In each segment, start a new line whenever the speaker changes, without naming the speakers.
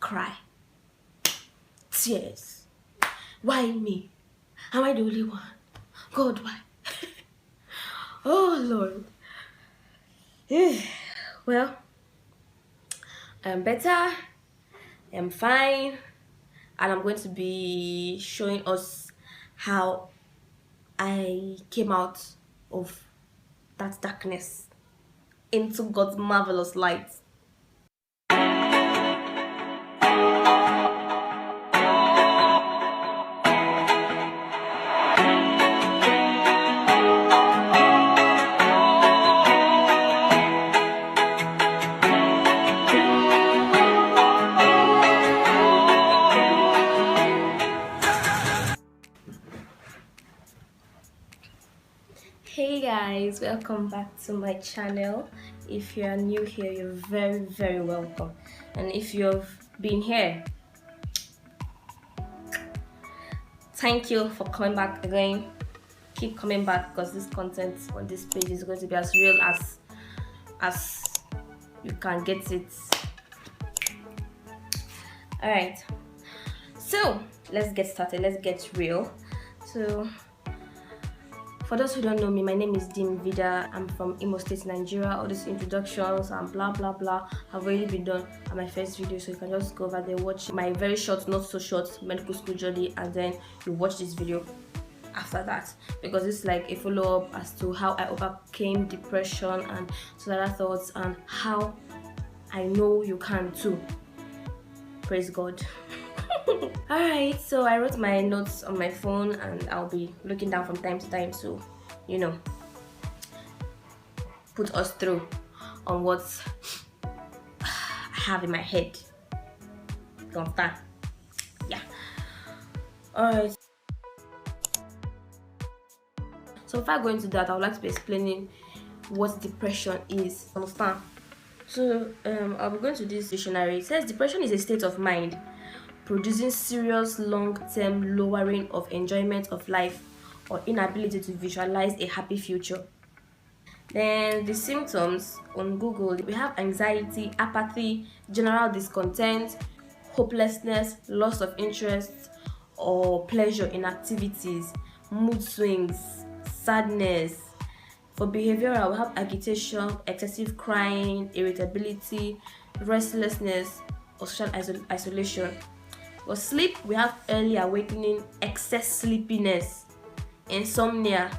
cry. Tears. Why me? Am I the only one? God, why? Oh Lord. Well, I'm better, I'm fine, and I'm going to be showing us how I came out of that darkness into God's marvelous light. Hey guys, welcome back to my channel. If you are new here, you're very welcome, and if you've been here, thank you for coming back again. Keep coming back, because this content on this page is going to be as real as you can get it. All right, so let's get started. Let's get real. So for those who don't know me, my name is Dim Vida. I'm from Imo State, Nigeria. All these introductions and blah have already been done on my first video, so you can just go over there, watch my very short, not so short medical school journey, and then you watch this video after that, because it's like a follow-up as to how I overcame depression and suicidal thoughts, and how I know you can too. Praise God. Alright, so I wrote my notes on my phone, and I'll be looking down from time to time to, you know, put us through on what I have in my head. You understand? Yeah. Alright. So if I go into that, I would like to be explaining what depression is. Understand? So I'll be going to this dictionary. It says depression is a state of mind producing serious long-term lowering of enjoyment of life or inability to visualize a happy future. Then the symptoms on Google, we have anxiety, apathy, general discontent, hopelessness, loss of interest or pleasure in activities, mood swings, sadness. For behavioral, we have agitation, excessive crying, irritability, restlessness, or social isolation. For sleep, we have early awakening, excess sleepiness, insomnia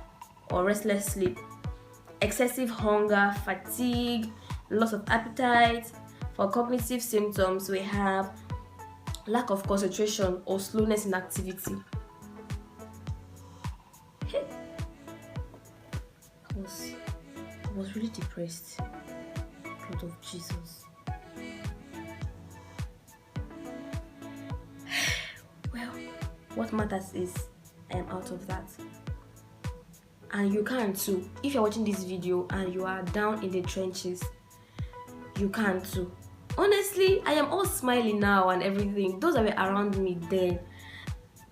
or restless sleep, excessive hunger, fatigue, loss of appetite. For cognitive symptoms, we have lack of concentration or slowness in activity. I was really depressed. Blood of Jesus. Well, what matters is I am out of that, and you can too. If you're watching this video and you are down in the trenches, you can too. Honestly, I am all smiling now and everything. Those that were around me then,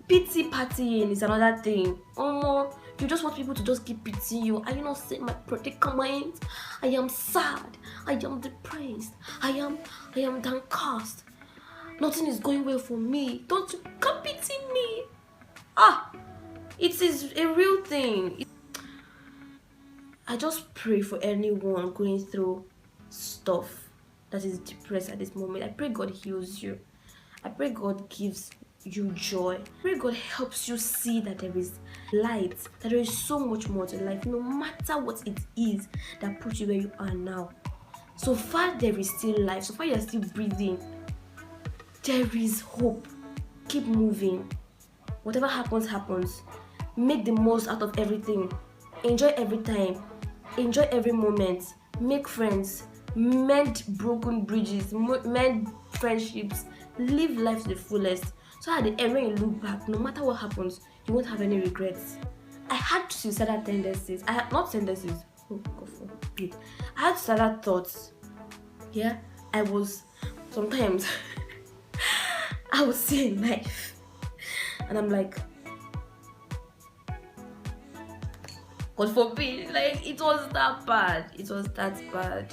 pity partying is another thing. You just want people to just keep pitying you. Are you not seeing my predicament? I am sad. I am depressed. I am downcast. Nothing is going well for me. Don't you come pity me? It is a real thing. I just pray for anyone going through stuff that is depressed at this moment. I pray God heals you. I pray God gives you joy. I pray God helps you see that there is light, that there is so much more to life, no matter what it is that puts you where you are now. So far there is still life. So far you are still breathing. There is hope. Keep moving. Whatever happens, happens. Make the most out of everything. Enjoy every time. Enjoy every moment. Make friends. Mend broken bridges. Mend friendships. Live life to the fullest. So at the end, when you look back, no matter what happens, you won't have any regrets. I had suicidal tendencies. I had not tendencies. Oh, God forbid. I had suicidal thoughts. Yeah, I was sometimes. I would see a knife, and I'm like, God forbid, like it was that bad. It was that bad.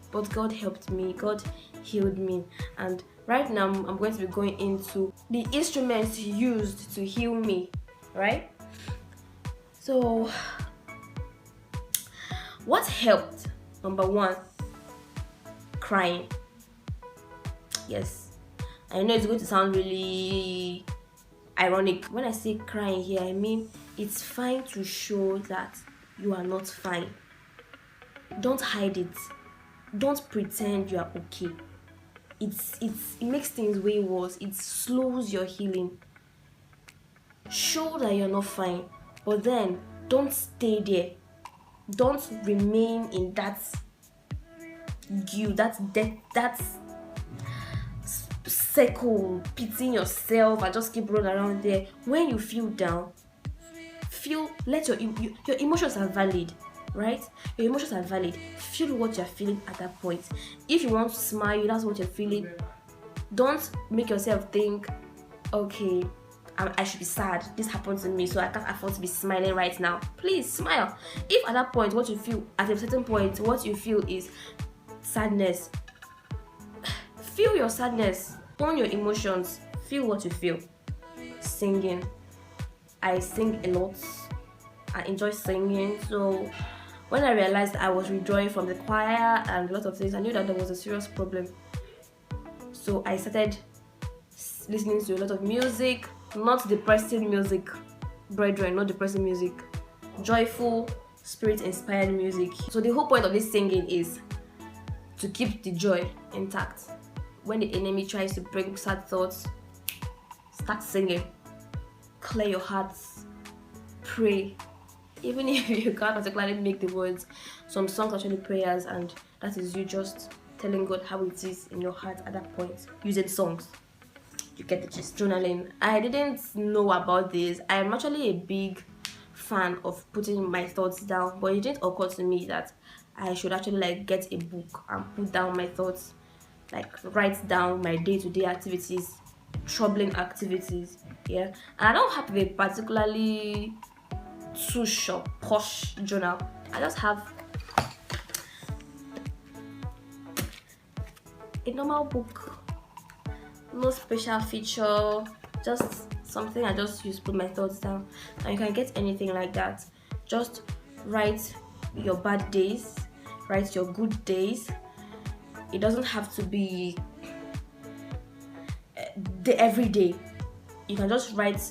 But God helped me. God healed me. And right now I'm going to be going into the instruments used to heal me, right? So what helped? Number one, crying. Yes, I know it's going to sound really ironic when I say crying here. I mean, it's fine to show that you are not fine. Don't hide it. Don't pretend you are okay. It makes things way worse. It slows your healing. Show that you're not fine, but then don't stay there. Don't remain in that that circle, pitying yourself and just keep running around there. When you feel down, let your emotions are valid, right? Your emotions are valid. Feel what you're feeling at that point. If you want to smile, that's what you're feeling. Don't make yourself think, okay, I should be sad. This happened to me, so I can't afford to be smiling right now. Please smile. If at that point, what you feel, at a certain point, what you feel is sadness, feel your sadness. Own your emotions. Feel what you feel. Singing. I sing a lot. I enjoy singing. So when I realized I was withdrawing from the choir and a lot of things, I knew that there was a serious problem. So I started listening to a lot of music. Not depressing music, brethren, not depressing music. Joyful, spirit-inspired music. So the whole point of this singing is to keep the joy intact. When the enemy tries to bring sad thoughts, start singing. Clear your hearts. Pray. Even if you can't particularly make the words, some songs are actually prayers, and that is you just telling God how it is in your heart at that point, using songs. You get the gist. Journaling. I didn't know about this. I am actually a big fan of putting my thoughts down, but it didn't occur to me that I should actually like get a book and put down my thoughts, like write down my day-to-day activities, troubling activities. Yeah, and I don't have a particularly touche or posh journal. I just have a normal book. No special feature, just something I just use to put my thoughts down. And you can get anything like that. Just write your bad days, write your good days. It doesn't have to be every day. You can just write,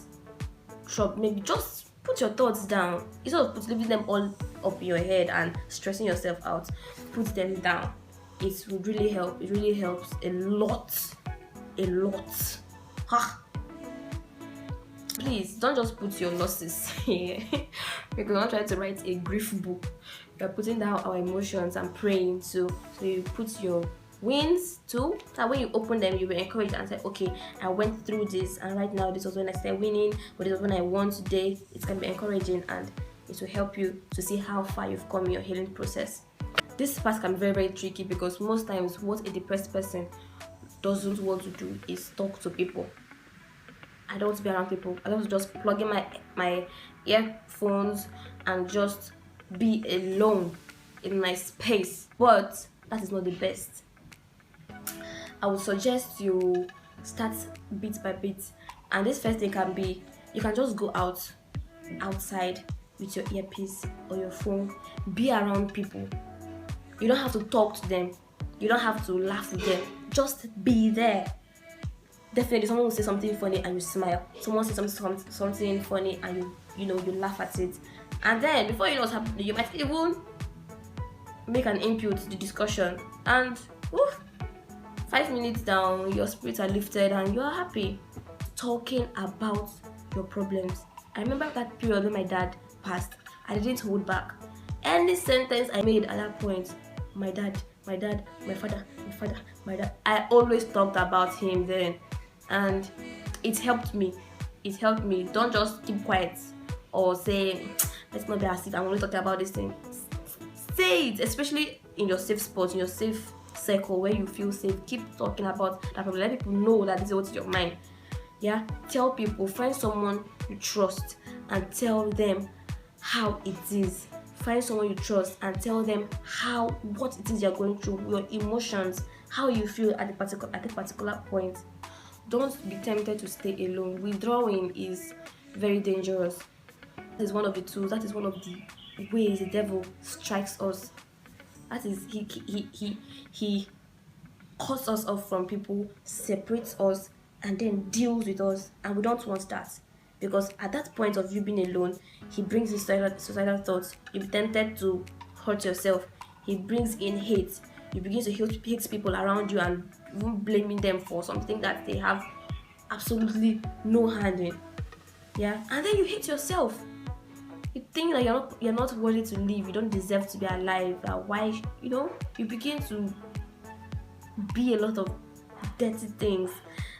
maybe just put your thoughts down instead of leaving them all up in your head and stressing yourself out. Put them down. It would really help. It really helps a lot. Please don't just put your losses here. Because we're not trying to write a grief book. We're putting down our emotions and praying too. So you put your wins too, so when you open them you'll be encouraged and say, okay, I went through this and right now this was when I started winning, but this was when I won today. It can be encouraging and it will help you to see how far you've come in your healing process. This part can be very, very tricky because most times what a depressed person doesn't want to do is talk to people. I don't want to be around people. I want to just plug in my earphones and just be alone in my space. But that is not the best. I would suggest you start bit by bit. And this first thing can be, you can just go outside with your earpiece or your phone. Be around people. You don't have to talk to them. You don't have to laugh with them. Just be there. Definitely, someone will say something funny and you smile. Someone says something funny and you laugh at it. And then before you know what's happening, you might even make an input to the discussion. And 5 minutes down, your spirits are lifted and you are happy. Talking about your problems. I remember that period when my dad passed. I didn't hold back. Any sentence I made at that point, my dad, my father, my dad. I always talked about him then, and it helped me. Don't just keep quiet or say, let's not be as if I'm only talking about this thing. Say it, especially in your safe spot, in your safe circle where you feel safe. Keep talking about that problem. Let people know that this is what's in your mind. Yeah, tell people. Find someone you trust and tell them how it is. Find someone you trust and tell them what it is you're going through, your emotions, how you feel at a particular point. Don't be tempted to stay alone. Withdrawing is very dangerous. That is one of the tools. That is one of the ways the devil strikes us. That is, he cuts us off from people, separates us, and then deals with us. And we don't want that, because at that point of you being alone, he brings in suicidal thoughts. You'll be tempted to hurt yourself. He brings in hate. You begin to hate people around you and even blaming them for something that they have absolutely no hand in. Yeah, and then you hate yourself. You think that you're not worthy to live. You don't deserve to be alive. Why? You begin to be a lot of dirty things.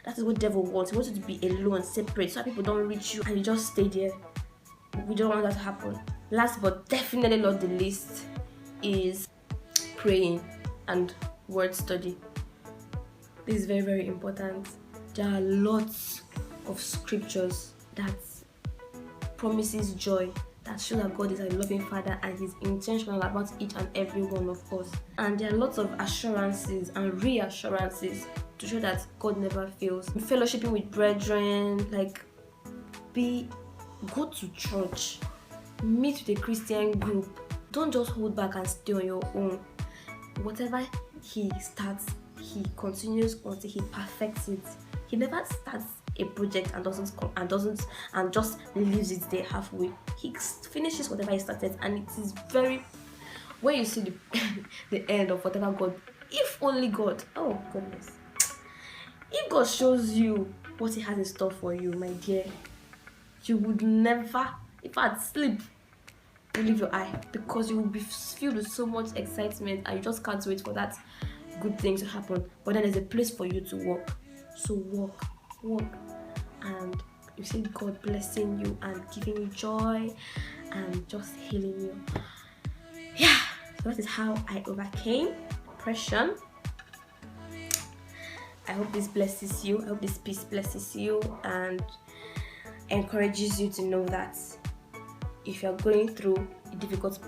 That is what the devil wants. He wants you to be alone, separate, so that people don't reach you and you just stay there. We don't want that to happen. Last but definitely not the least is praying and word study. This is very, very important. There are lots of scriptures that promises joy, that show that God is a loving Father and He's intentional about each and every one of us. And there are lots of assurances and reassurances to show that God never fails. Fellowshipping with brethren, go to church, meet with a Christian group. Don't just hold back and stay on your own. Whatever He starts, He continues until He perfects it. He never starts a project and just leaves it there halfway. He finishes whatever He started, and it is very, when you see the end of whatever God, if only God, oh goodness, if God shows you what He has in store for you, my dear, you would never, in fact, sleep, leave your eye, because you will be filled with so much excitement and you just can't wait for that good thing to happen. But then there's a place for you to walk. So walk, and you see God blessing you and giving you joy and just healing you. Yeah, so that is how I overcame depression. I hope this blesses you. I hope this piece blesses you and encourages you to know that if you're going through a difficult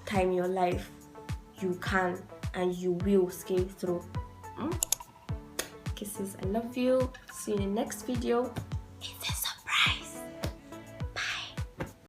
time in your life, you can and you will scale through. Kisses, I love you. See you in the next video.